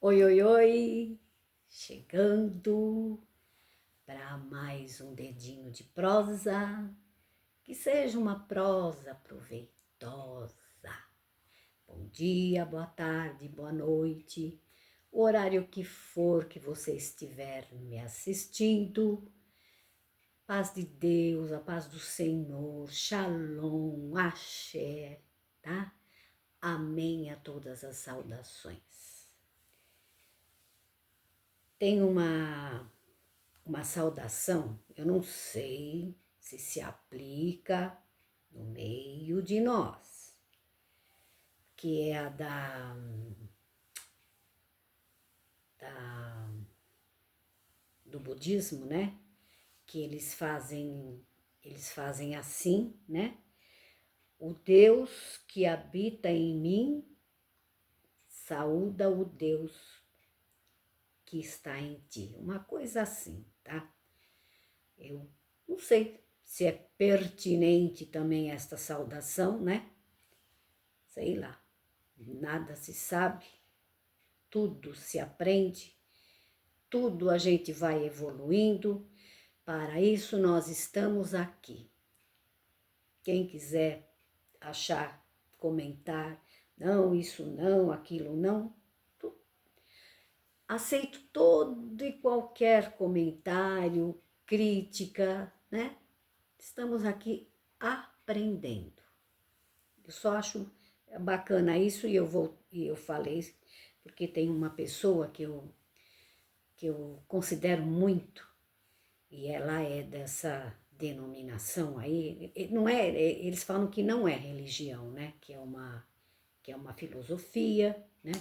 Oi, oi, oi! Chegando para mais um dedinho de prosa, que seja uma prosa proveitosa. Bom dia, boa tarde, boa noite, o horário que for que você estiver me assistindo. Paz de Deus, a paz do Senhor, Shalom, Axé, tá? Amém a todas as saudações. Tem uma saudação, eu não sei se aplica no meio de nós, que é a do budismo, né? Que eles fazem assim, né? O Deus que habita em mim, saúda o Deus que está em ti. Uma coisa assim, tá? Eu não sei se é pertinente também esta saudação, né? Sei lá, nada se sabe, tudo se aprende, tudo a gente vai evoluindo, para isso nós estamos aqui. Quem quiser achar, comentar, não, isso não, aquilo não, aceito todo e qualquer comentário, crítica, né? Estamos aqui aprendendo. Eu só acho bacana isso e eu falei porque tem uma pessoa que eu considero muito e ela é dessa denominação aí, não é, eles falam que não é religião, né? Que é uma filosofia, né?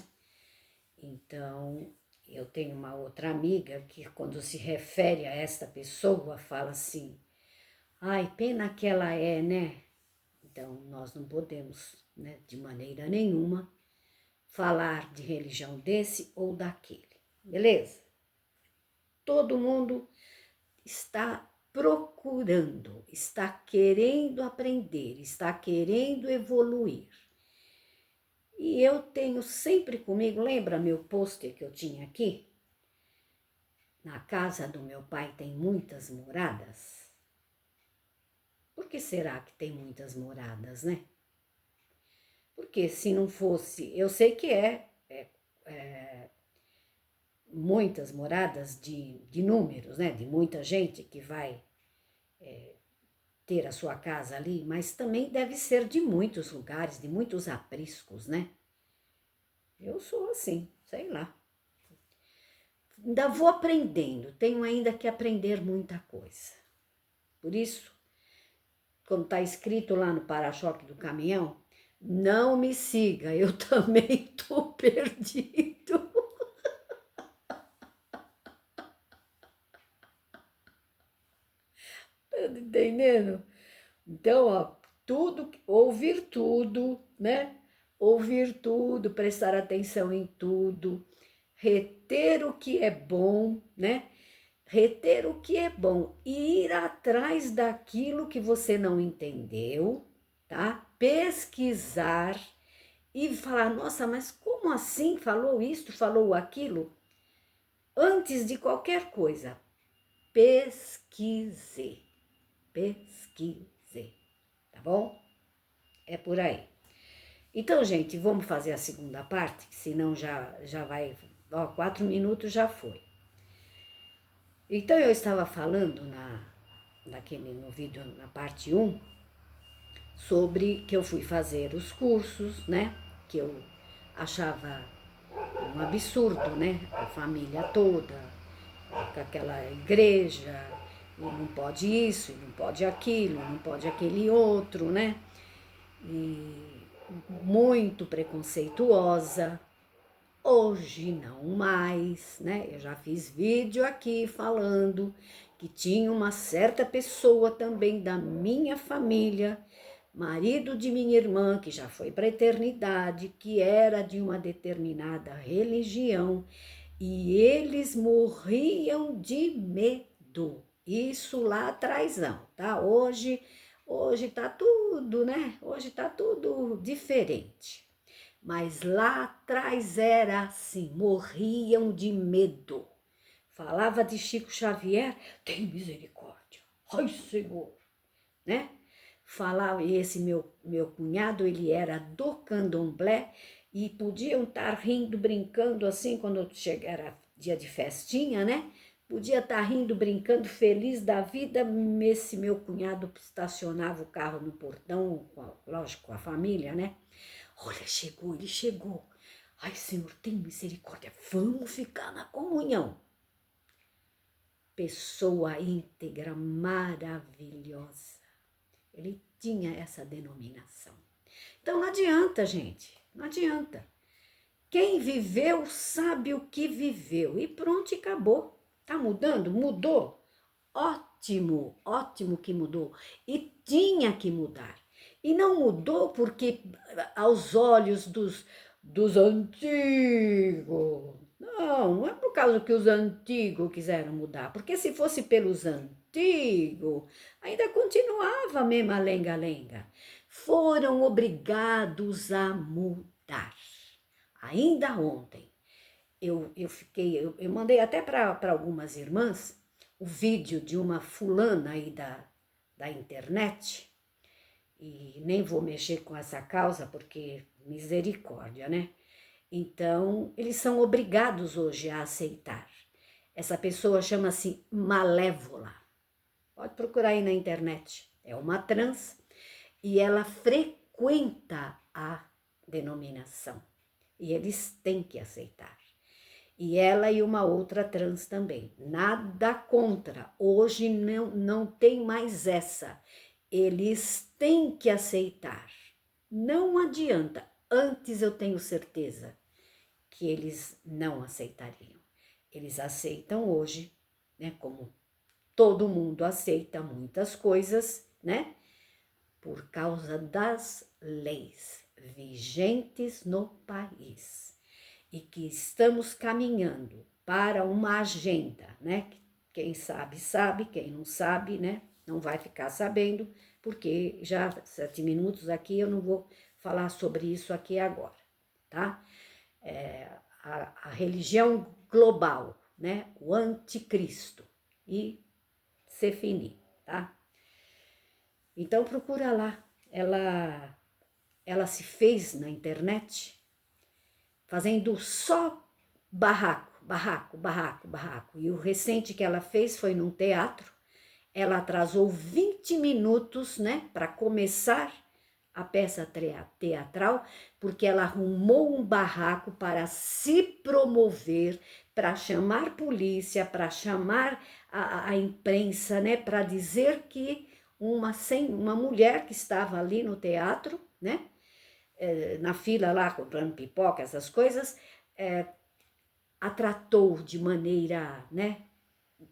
Então, eu tenho uma outra amiga que quando se refere a esta pessoa fala assim: "Ai, pena que ela é, né?" Então, nós não podemos, né, de maneira nenhuma, falar de religião desse ou daquele, beleza? Todo mundo está procurando, está querendo aprender, está querendo evoluir. E eu tenho sempre comigo, lembra meu pôster que eu tinha aqui? Na casa do meu pai tem muitas moradas. Por que será que tem muitas moradas, né? Porque se não fosse, eu sei que muitas moradas de números, né? De muita gente que vai ter a sua casa ali, mas também deve ser de muitos lugares, de muitos apriscos, né? Eu sou assim, sei lá. Ainda vou aprendendo, tenho ainda que aprender muita coisa. Por isso, como está escrito lá no para-choque do caminhão, não me siga, eu também estou perdido. Tá entendendo? Então, ó, ouvir tudo, né? Ouvir tudo, prestar atenção em tudo, reter o que é bom, né? Reter o que é bom e ir atrás daquilo que você não entendeu, tá? Pesquisar e falar, nossa, mas como assim falou isto, falou aquilo? Antes de qualquer coisa, pesquise, pesquise, tá bom? É por aí. Então, gente, vamos fazer a segunda parte, senão já vai, ó, 4 minutos já foi. Então, eu estava falando no vídeo, na parte 1, sobre que eu fui fazer os cursos, né? Que eu achava um absurdo, né? A família toda, com aquela igreja, e não pode isso, e não pode aquilo, não pode aquele outro, né? E muito preconceituosa. Hoje não mais, né? Eu já fiz vídeo aqui falando que tinha uma certa pessoa também da minha família, marido de minha irmã, que já foi para a eternidade, que era de uma determinada religião, e eles morriam de medo. Isso lá atrás não, tá? Hoje tá tudo, né? Hoje tá tudo diferente. mas lá atrás era assim, morriam de medo. Falava de Chico Xavier, tem misericórdia, ai Senhor, né? Falava, e esse meu cunhado, ele era do candomblé, e podiam estar rindo, brincando assim, quando era dia de festinha, né? Podia estar rindo, brincando, feliz da vida. Esse meu cunhado estacionava o carro no portão, lógico, com a família, né? Olha, chegou, ele chegou. Ai, Senhor, tem misericórdia, vamos ficar na comunhão. Pessoa íntegra, maravilhosa. Ele tinha essa denominação. Então não adianta, gente, não adianta. Quem viveu sabe o que viveu e pronto, e acabou. Tá mudando? Mudou. Ótimo, ótimo que mudou. E tinha que mudar. E não mudou porque aos olhos dos antigos. Não, não é por causa que os antigos quiseram mudar. Porque se fosse pelos antigos, ainda continuava a mesma lenga-lenga. Foram obrigados a mudar. Ainda ontem, eu mandei até para algumas irmãs o vídeo de uma fulana aí da internet, e nem vou mexer com essa causa porque misericórdia, né? Então, eles são obrigados hoje a aceitar. Essa pessoa chama-se Malévola. Pode procurar aí na internet. É uma trans e ela frequenta a denominação. E eles têm que aceitar. E ela e uma outra trans também. Nada contra. Hoje não tem mais essa. Eles têm que aceitar. Não adianta. Antes eu tenho certeza que eles não aceitariam. Eles aceitam hoje, né? Como todo mundo aceita muitas coisas, né? Por causa das leis vigentes no país. E que estamos caminhando para uma agenda, né? Quem sabe, sabe, quem não sabe, né? Não vai ficar sabendo, porque já 7 minutos aqui eu não vou falar sobre isso aqui agora, tá? A religião global, né? O anticristo e se finir, tá? Então procura lá, ela se fez na internet fazendo só barraco, barraco, barraco, barraco. E o recente que ela fez foi num teatro. Ela atrasou 20 minutos, né, para começar a peça teatral, porque ela arrumou um barraco para se promover, para chamar polícia, para chamar a imprensa, né, para dizer que uma mulher que estava ali no teatro, né, na fila lá comprando pipoca, essas coisas, a tratou de maneira, né,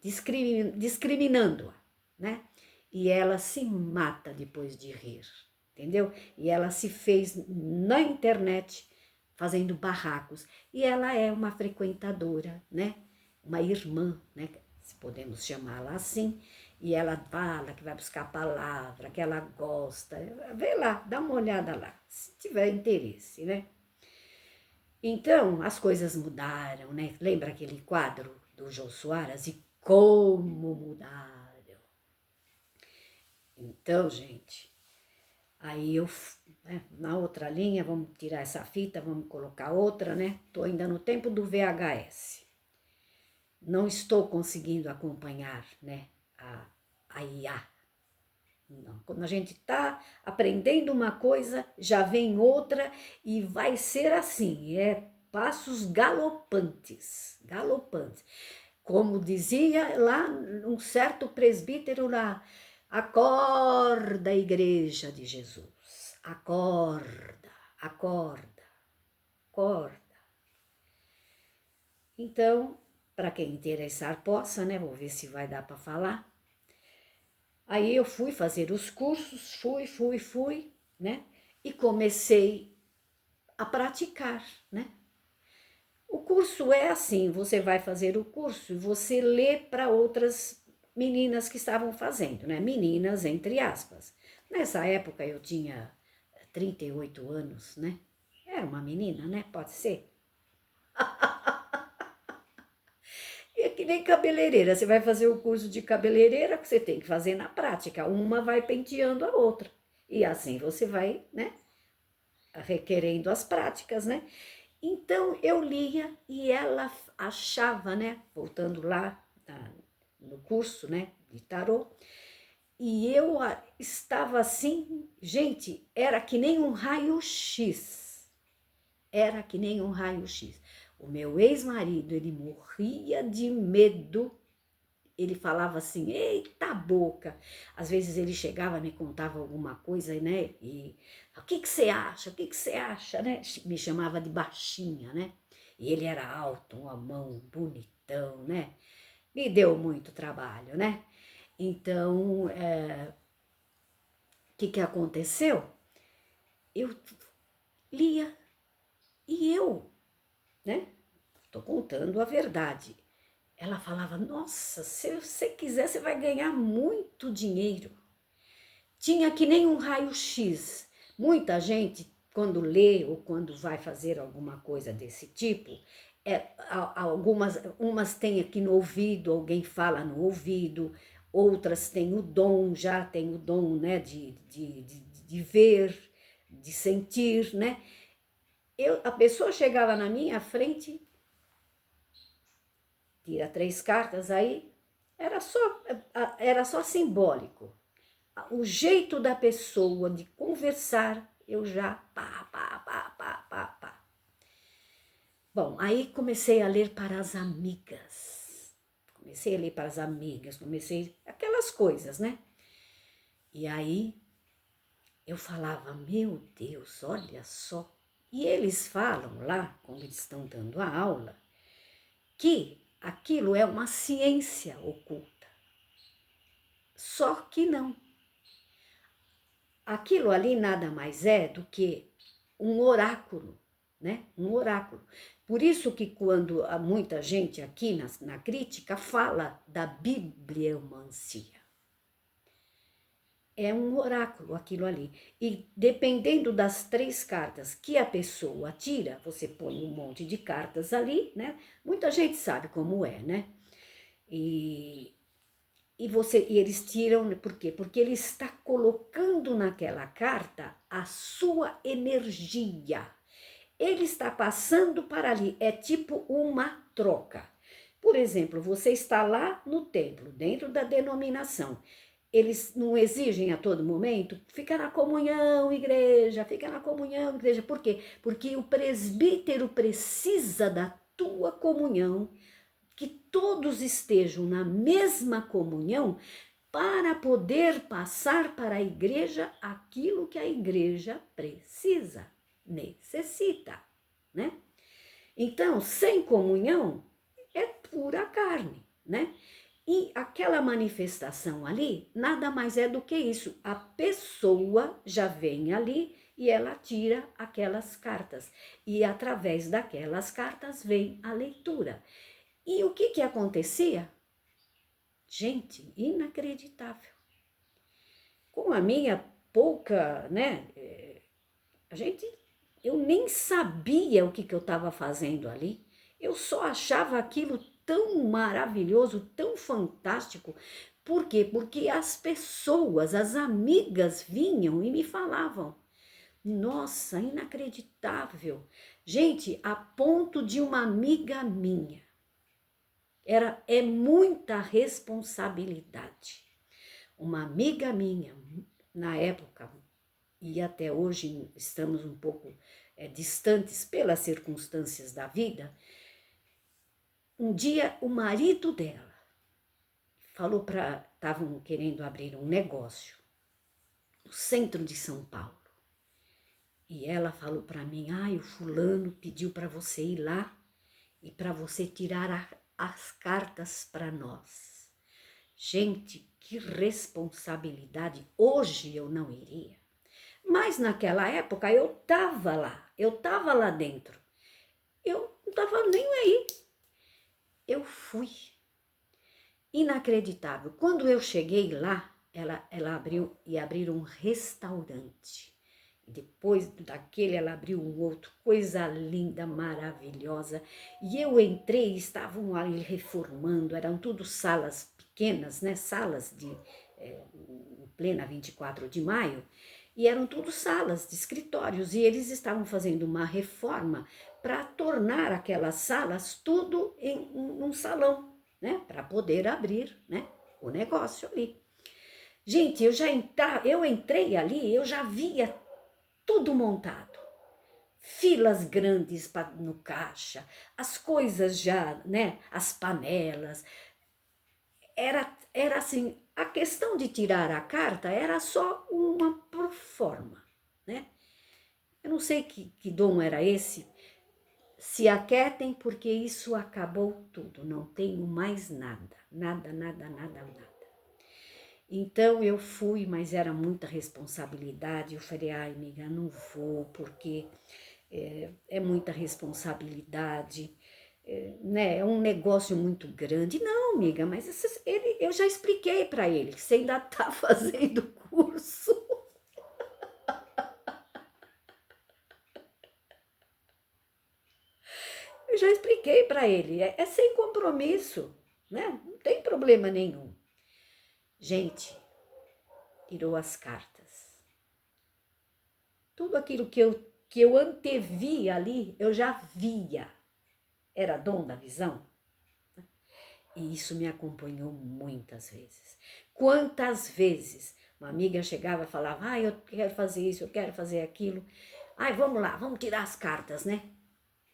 discriminando-a, né? E ela se mata depois de rir, entendeu? E ela se fez na internet fazendo barracos. E ela é uma frequentadora, né? Uma irmã, né? Se podemos chamá-la assim. E ela fala que vai buscar a palavra, que ela gosta. Vê lá, dá uma olhada lá, se tiver interesse, né? Então, as coisas mudaram, né? Lembra aquele quadro do Jô Soares? E como mudaram. Então, gente, aí eu, né, na outra linha, vamos tirar essa fita, vamos colocar outra, né? Tô ainda no tempo do VHS. Não estou conseguindo acompanhar, né, a IA. Não. Quando a gente está aprendendo uma coisa, já vem outra e vai ser assim, passos galopantes, galopantes. Como dizia lá um certo presbítero lá, acorda, Igreja de Jesus, acorda, acorda, acorda. Então, para quem interessar possa, né, vou ver se vai dar para falar. Aí eu fui fazer os cursos, fui, né? E comecei a praticar, né? O curso é assim, você vai fazer o curso e você lê para outras meninas que estavam fazendo, né? Meninas, entre aspas. Nessa época eu tinha 38 anos, né? Era uma menina, né? Pode ser? É que nem cabeleireira. Você vai fazer o curso de cabeleireira, que você tem que fazer na prática. Uma vai penteando a outra. E assim você vai, né? Requerendo as práticas, né? Então eu lia e ela achava, né? Voltando lá no curso, né? De tarô. E eu estava assim, gente, era que nem um raio-x. Era que nem um raio-x. O meu ex-marido, ele morria de medo. Ele falava assim, eita boca. Às vezes ele chegava, me contava alguma coisa, né? E o que que você acha? O que que você acha, né? Me chamava de baixinha, né? E ele era alto, uma mão bonitão, né? Me deu muito trabalho, né? Então, o que que aconteceu? Eu lia e eu, né? Tô contando a verdade. Ela falava, nossa, se você quiser, você vai ganhar muito dinheiro. Tinha que nem um raio-x. Muita gente, quando lê ou quando vai fazer alguma coisa desse tipo, umas têm aqui no ouvido, alguém fala no ouvido, outras têm o dom, já têm o dom, né, de ver, de sentir, né? A pessoa chegava na minha frente, tira 3 cartas aí, era só, era só simbólico. O jeito da pessoa de conversar, eu já pá, pá, pá, pá, pá, pá. Bom, aí comecei a ler para as amigas. Comecei a ler para as amigas, comecei aquelas coisas, né? E aí eu falava, meu Deus, olha só. E eles falam lá, quando eles estão dando a aula, que aquilo é uma ciência oculta. Só que não. Aquilo ali nada mais é do que um oráculo, né? Um oráculo. Por isso que quando muita gente aqui na crítica fala da bibliomancia, é um oráculo aquilo ali. E dependendo das 3 cartas que a pessoa tira, você põe um monte de cartas ali, né? Muita gente sabe como é, né? E eles tiram, por quê? Porque ele está colocando naquela carta a sua energia. Ele está passando para ali, é tipo uma troca. Por exemplo, você está lá no templo, dentro da denominação. Eles não exigem a todo momento, fica na comunhão, igreja, fica na comunhão, igreja. Por quê? Porque o presbítero precisa da tua comunhão, que todos estejam na mesma comunhão para poder passar para a igreja aquilo que a igreja precisa, necessita, né? Então, sem comunhão é pura carne, né? E aquela manifestação ali nada mais é do que isso. A pessoa já vem ali e ela tira aquelas cartas. E através daquelas cartas vem a leitura. E o que que acontecia? Gente, inacreditável. Com a minha pouca, né? A gente, eu nem sabia o que que eu estava fazendo ali. Eu só achava aquilo tão maravilhoso, tão fantástico. Por quê? Porque as pessoas, as amigas vinham e me falavam. Nossa, inacreditável. Gente, a ponto de uma amiga minha. É muita responsabilidade. Uma amiga minha, na época, e até hoje estamos um pouco distantes pelas circunstâncias da vida, um dia o marido dela falou para, estavam querendo abrir um negócio no centro de São Paulo. E ela falou para mim, o fulano pediu para você ir lá e para você tirar as cartas para nós. Gente, que responsabilidade! Hoje eu não iria. Mas naquela época eu estava lá dentro. Eu não estava nem aí. Eu fui. Inacreditável. Quando eu cheguei lá, ela abriu um restaurante. Depois daquele, ela abriu um outro, coisa linda, maravilhosa. E eu entrei, estavam ali reformando, eram tudo salas pequenas, né? Salas de em plena 24 de maio, e eram tudo salas de escritórios, e eles estavam fazendo uma reforma para tornar aquelas salas tudo em um salão, né? Para poder abrir, né? O negócio ali. Gente, eu entrei ali, eu já via tudo montado. Filas grandes no caixa, as coisas já, né? As panelas. Era assim, a questão de tirar a carta era só uma proforma, né? Eu não sei que dom era esse. Se aquietem, porque isso acabou tudo. Não tenho mais nada. Nada, nada, nada, nada. Então eu fui, mas era muita responsabilidade. Eu falei, ai, amiga, não vou, porque é muita responsabilidade, né? É um negócio muito grande. Não, amiga, mas eu já expliquei para ele que você ainda está fazendo curso. Eu já expliquei para ele, é sem compromisso, né? Não tem problema nenhum. Gente, tirou as cartas. Tudo aquilo que eu antevi ali, eu já via. Era dom da visão. E isso me acompanhou muitas vezes. Quantas vezes uma amiga chegava e falava, ah, eu quero fazer isso, eu quero fazer aquilo. Ai, vamos lá, vamos tirar as cartas, né?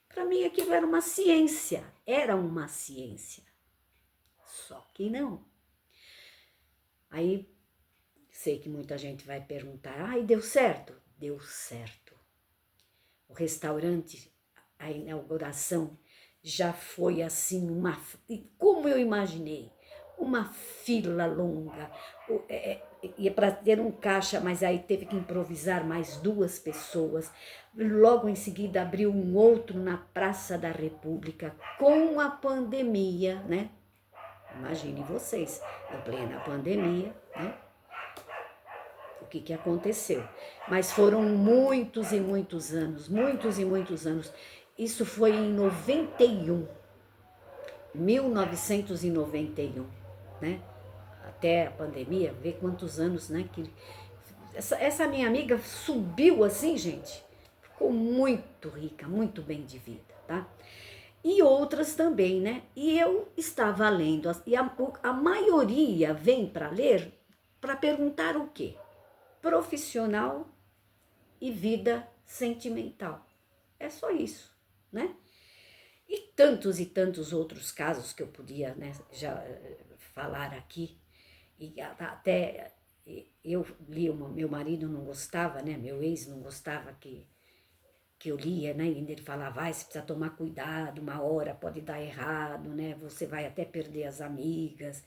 Para mim aquilo era uma ciência. Só que não. Aí, sei que muita gente vai perguntar, ai, deu certo? Deu certo. O restaurante, a inauguração, já foi assim, como eu imaginei, uma fila longa, ia para ter um caixa, mas aí teve que improvisar mais 2 pessoas, logo em seguida abriu um outro na Praça da República, com a pandemia, né? Imagine vocês, em plena pandemia, né? O que aconteceu? Mas foram muitos e muitos anos, muitos e muitos anos. Isso foi em 1991, né? Até a pandemia, ver quantos anos, né? Essa minha amiga subiu assim, gente, ficou muito rica, muito bem de vida, tá? E outras também, né? E eu estava lendo, e a maioria vem para ler para perguntar o quê? Profissional e vida sentimental. É só isso, né? E tantos outros casos que eu podia, né, já falar aqui. E até eu li, meu marido não gostava, né? Meu ex não gostava que eu lia, né? E ele falava, você precisa tomar cuidado, uma hora pode dar errado, né? Você vai até perder as amigas,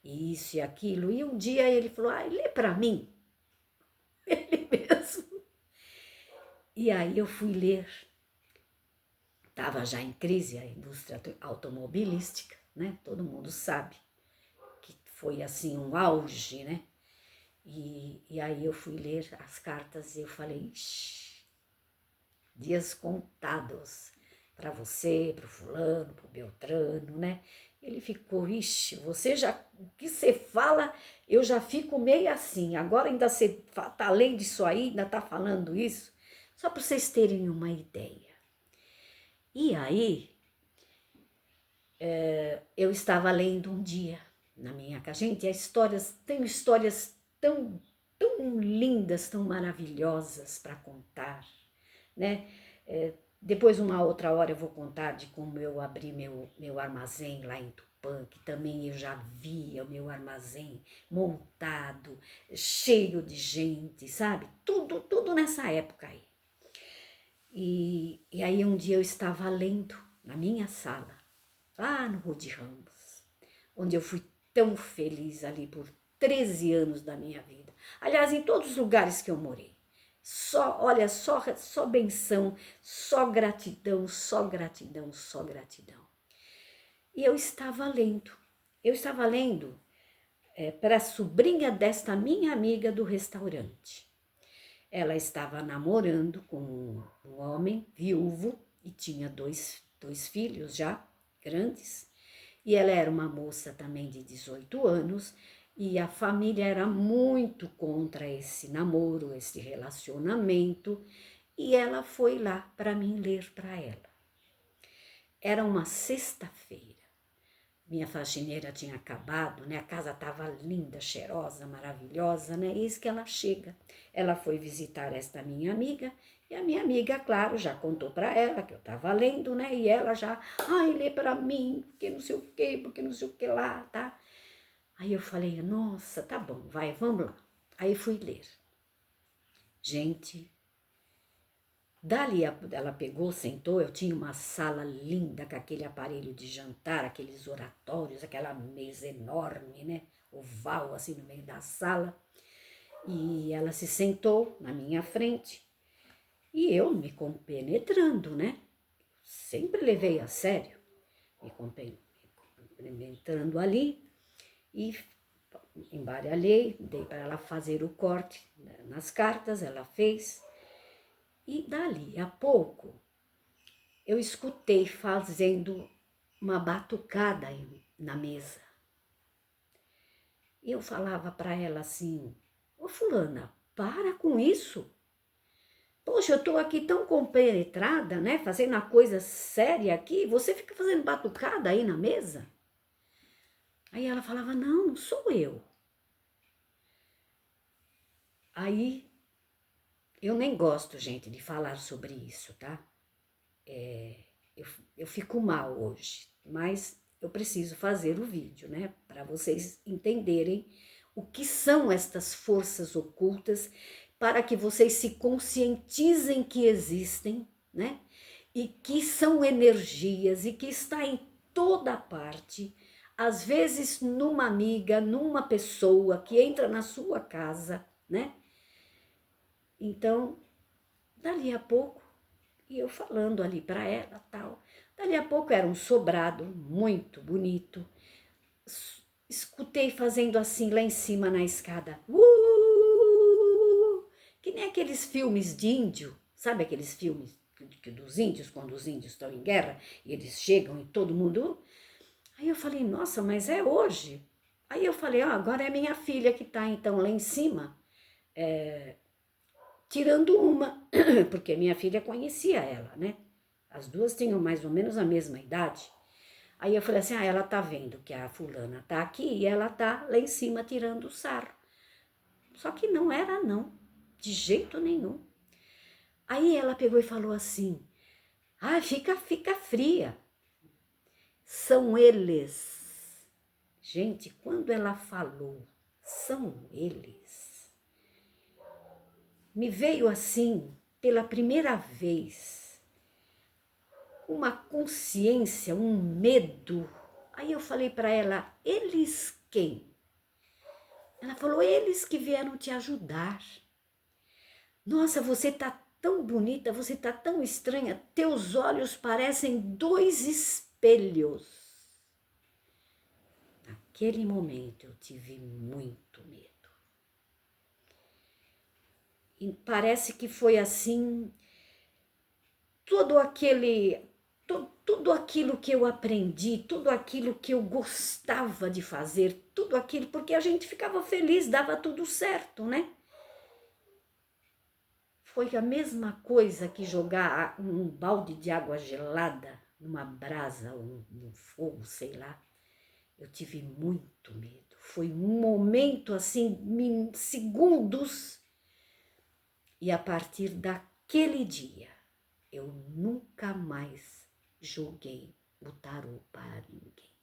e isso e aquilo. E um dia ele falou, lê para mim. Ele mesmo. E aí eu fui ler. Estava já em crise a indústria automobilística, né? Todo mundo sabe que foi assim um auge, né? E aí eu fui ler as cartas e eu falei, dias contados para você, para o fulano, para o Beltrano, né? Ele ficou, você já, o que você fala, eu já fico meio assim, agora ainda você tá além disso aí, ainda tá falando isso, só para vocês terem uma ideia. E aí, eu estava lendo um dia na minha casa. Gente, tem histórias tão lindas, tão maravilhosas para contar, né? Depois, uma outra hora, eu vou contar de como eu abri meu armazém lá em Tupã, que também eu já via o meu armazém montado, cheio de gente, sabe? Tudo nessa época aí. E aí um dia eu estava lendo na minha sala, lá no Rude Ramos, onde eu fui tão feliz ali por 13 anos da minha vida. Aliás, em todos os lugares que eu morei. Olha, só benção, só gratidão, só gratidão, só gratidão. E eu estava lendo para a sobrinha desta minha amiga do restaurante. Ela estava namorando com um homem viúvo e tinha dois filhos já grandes. E ela era uma moça também de 18 anos e a família era muito contra esse namoro, esse relacionamento. E ela foi lá para mim ler para ela. Era uma sexta-feira. Minha faxineira tinha acabado, né? A casa estava linda, cheirosa, maravilhosa, né? Eis que ela chega. Ela foi visitar esta minha amiga e a minha amiga, claro, já contou para ela que eu estava lendo, né? E ela já, ai, lê para mim, porque não sei o quê, porque não sei o que lá, tá? Aí eu falei, nossa, tá bom, vai, vamos lá. Aí fui ler. Gente, dali ela pegou, sentou, eu tinha uma sala linda com aquele aparelho de jantar, aqueles oratórios, aquela mesa enorme, né? Oval, assim, no meio da sala. E ela se sentou na minha frente e eu me compenetrando, né? Sempre levei a sério, me compenetrando ali e embaralhei, dei para ela fazer o corte nas cartas, ela fez. E dali a pouco eu escutei fazendo uma batucada na mesa. E eu falava para ela assim, ô fulana, para com isso. Poxa, eu estou aqui tão compenetrada, né, fazendo a coisa séria aqui, você fica fazendo batucada aí na mesa? Aí ela falava, não, não sou eu. Aí, eu nem gosto, gente, de falar sobre isso, tá? Eu fico mal hoje, mas eu preciso fazer o vídeo, né? Para vocês entenderem o que são estas forças ocultas, para que vocês se conscientizem que existem, né? E que são energias e que está em toda parte, às vezes numa amiga, numa pessoa que entra na sua casa, né? Então, dali a pouco, e eu falando ali para ela, tal. Dali a pouco era um sobrado muito bonito. Escutei fazendo assim lá em cima na escada. Que nem aqueles filmes de índio, sabe aqueles filmes dos índios, quando os índios estão em guerra e eles chegam e todo mundo. Aí eu falei, nossa, mas é hoje. Aí eu falei, agora é minha filha que está então lá em cima, tirando uma, porque minha filha conhecia ela, né? As duas tinham mais ou menos a mesma idade. Aí eu falei assim, ela tá vendo que a fulana tá aqui e ela tá lá em cima tirando o sarro. Só que não era não, de jeito nenhum. Aí ela pegou e falou assim, fica fria. São eles. Gente, quando ela falou, são eles, me veio assim, pela primeira vez, uma consciência, um medo. Aí eu falei para ela, eles quem? Ela falou, eles que vieram te ajudar. Nossa, você tá tão bonita, você tá tão estranha, teus olhos parecem dois espelhos. Naquele momento eu tive muito medo. E parece que foi assim, tudo aquilo que eu aprendi, tudo aquilo que eu gostava de fazer, tudo aquilo, porque a gente ficava feliz, dava tudo certo, né? Foi a mesma coisa que jogar um balde de água gelada numa brasa ou num fogo, sei lá. Eu tive muito medo. Foi um momento assim, segundos. E a partir daquele dia, eu nunca mais joguei o tarô para ninguém.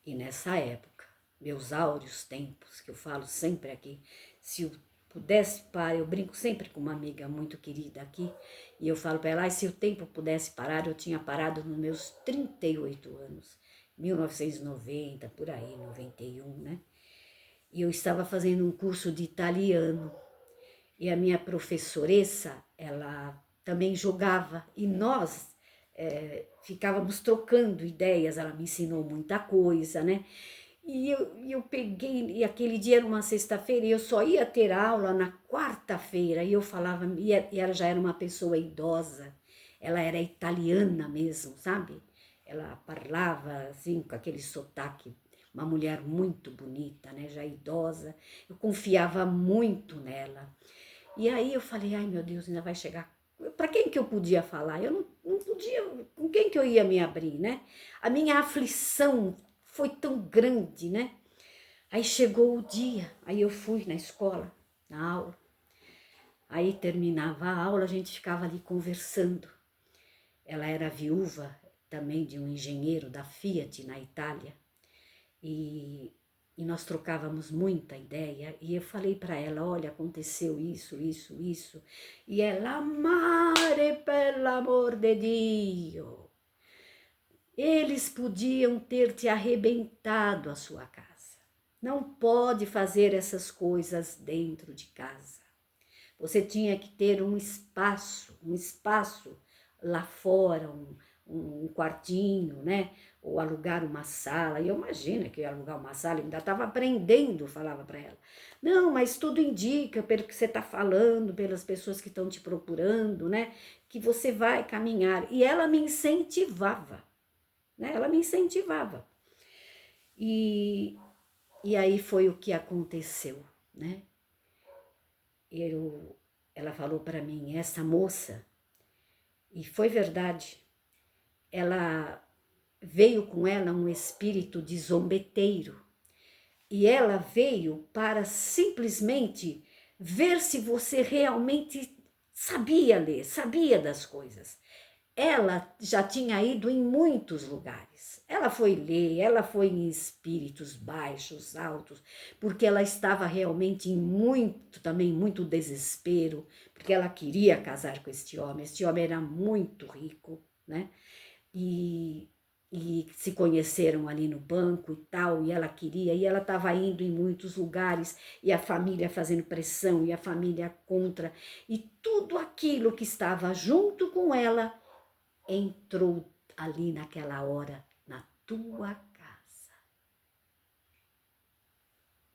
E nessa época, meus áureos tempos, que eu falo sempre aqui, se eu pudesse parar, eu brinco sempre com uma amiga muito querida aqui, e eu falo para ela, se o tempo pudesse parar, eu tinha parado nos meus 38 anos, 1990, por aí, 91, né? E eu estava fazendo um curso de italiano, e a minha professoressa, ela também jogava, e nós ficávamos trocando ideias, ela me ensinou muita coisa, né? eu peguei, e aquele dia era uma sexta-feira, e eu só ia ter aula na quarta-feira, e eu falava, e ela já era uma pessoa idosa, ela era italiana mesmo, sabe? Ela falava assim, com aquele sotaque, uma mulher muito bonita, né, já idosa, eu confiava muito nela. E aí eu falei, ai meu Deus, ainda vai chegar. Para quem que eu podia falar? Eu não podia, com quem que eu ia me abrir, né? A minha aflição foi tão grande, né? Aí chegou o dia, aí eu fui na escola, na aula. Aí terminava a aula, a gente ficava ali conversando. Ela era viúva também de um engenheiro da Fiat na Itália. E nós trocávamos muita ideia, e eu falei para ela, olha, aconteceu isso, e ela, mare, per l'amor de Dio, eles podiam ter te arrebentado a sua casa, não pode fazer essas coisas dentro de casa, você tinha que ter um espaço lá fora, um quartinho, né? Ou alugar uma sala. E eu imagino que eu ia alugar uma sala, eu ainda estava aprendendo, falava para ela. Não, mas tudo indica, pelo que você está falando, pelas pessoas que estão te procurando, né? Que você vai caminhar. E ela me incentivava, né? Ela me incentivava. E aí foi o que aconteceu, né? Ela falou para mim, essa moça, e foi verdade, ela veio com ela um espírito de zombeteiro, e ela veio para simplesmente ver se você realmente sabia ler, sabia das coisas. Ela já tinha ido em muitos lugares. Ela foi ler, ela foi em espíritos baixos, altos, porque ela estava realmente em muito desespero, porque ela queria casar com este homem. Este homem era muito rico, né? E se conheceram ali no banco e tal, e ela queria, e ela estava indo em muitos lugares, e a família fazendo pressão, e a família contra, e tudo aquilo que estava junto com ela entrou ali naquela hora na tua casa.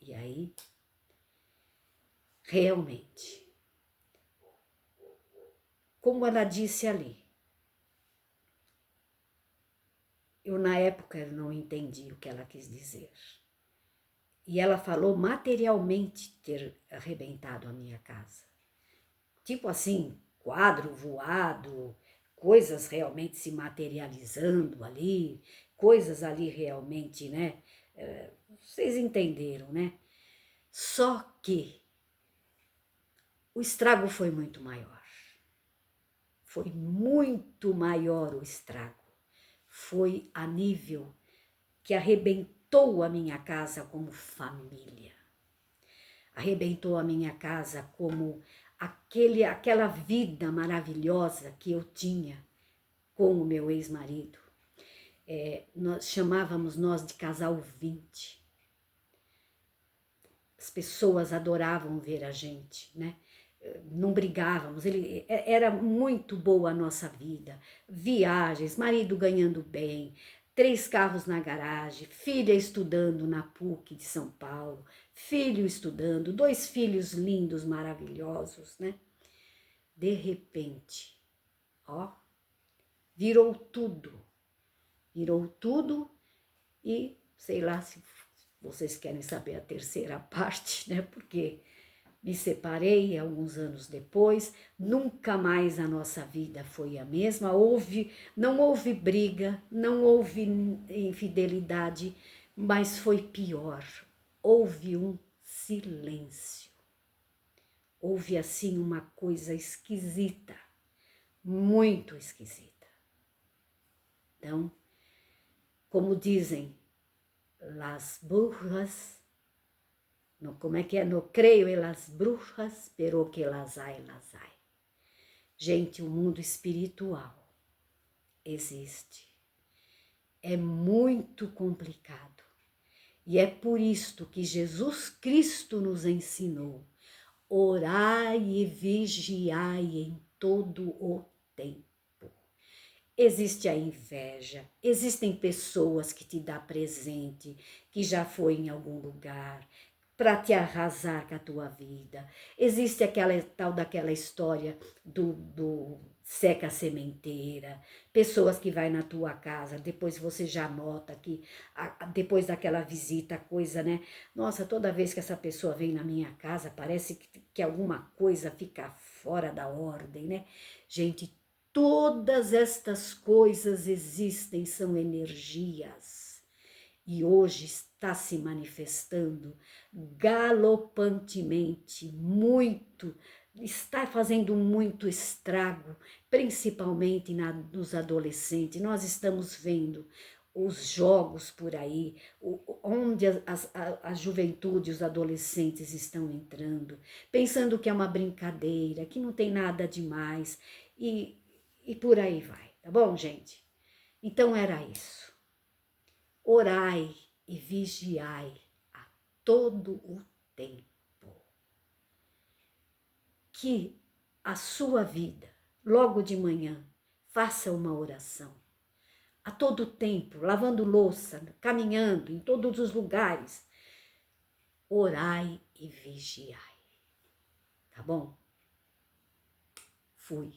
E aí, realmente, como ela disse ali, eu na época não entendi o que ela quis dizer. E ela falou materialmente ter arrebentado a minha casa. Tipo assim, quadro voado, coisas realmente se materializando ali, coisas ali realmente, né? Vocês entenderam, né? Só que o estrago foi muito maior. Foi muito maior o estrago. Foi a nível que arrebentou a minha casa como família. Arrebentou a minha casa como aquela vida maravilhosa que eu tinha com o meu ex-marido. Nós chamávamos nós de casal 20. As pessoas adoravam ver a gente, né? Não brigávamos, era muito boa a nossa vida, viagens, marido ganhando bem, 3 carros na garagem, filha estudando na PUC de São Paulo, filho estudando, 2 filhos lindos, maravilhosos, né? De repente, ó, virou tudo e sei lá se vocês querem saber a terceira parte, né? Porque me separei alguns anos depois, nunca mais a nossa vida foi a mesma, não houve briga, não houve infidelidade, mas foi pior, houve um silêncio, houve assim uma coisa esquisita, muito esquisita. Então, como dizem, las brujas, como é que é? No creio em las brujas, pero que las hay, las hay. Gente, o mundo espiritual existe. É muito complicado. E é por isto que Jesus Cristo nos ensinou: orai e vigiai em todo o tempo. existe a inveja, existem pessoas que te dão presente, que já foi em algum lugar, para te arrasar com a tua vida. Existe aquela tal daquela história do seca sementeira, pessoas que vai na tua casa, depois você já nota que depois daquela visita, coisa, né? Nossa, toda vez que essa pessoa vem na minha casa, parece que alguma coisa fica fora da ordem, né? Gente, todas estas coisas existem, são energias. E hoje está se manifestando galopantemente, muito, está fazendo muito estrago, principalmente nos adolescentes. Nós estamos vendo os jogos por aí, onde a juventude, os adolescentes estão entrando, pensando que é uma brincadeira, que não tem nada demais, e por aí vai, tá bom, gente? Então era isso. Orai e vigiai a todo o tempo. Que a sua vida, logo de manhã, faça uma oração. A todo tempo, lavando louça, caminhando em todos os lugares. Orai e vigiai. Tá bom? Fui.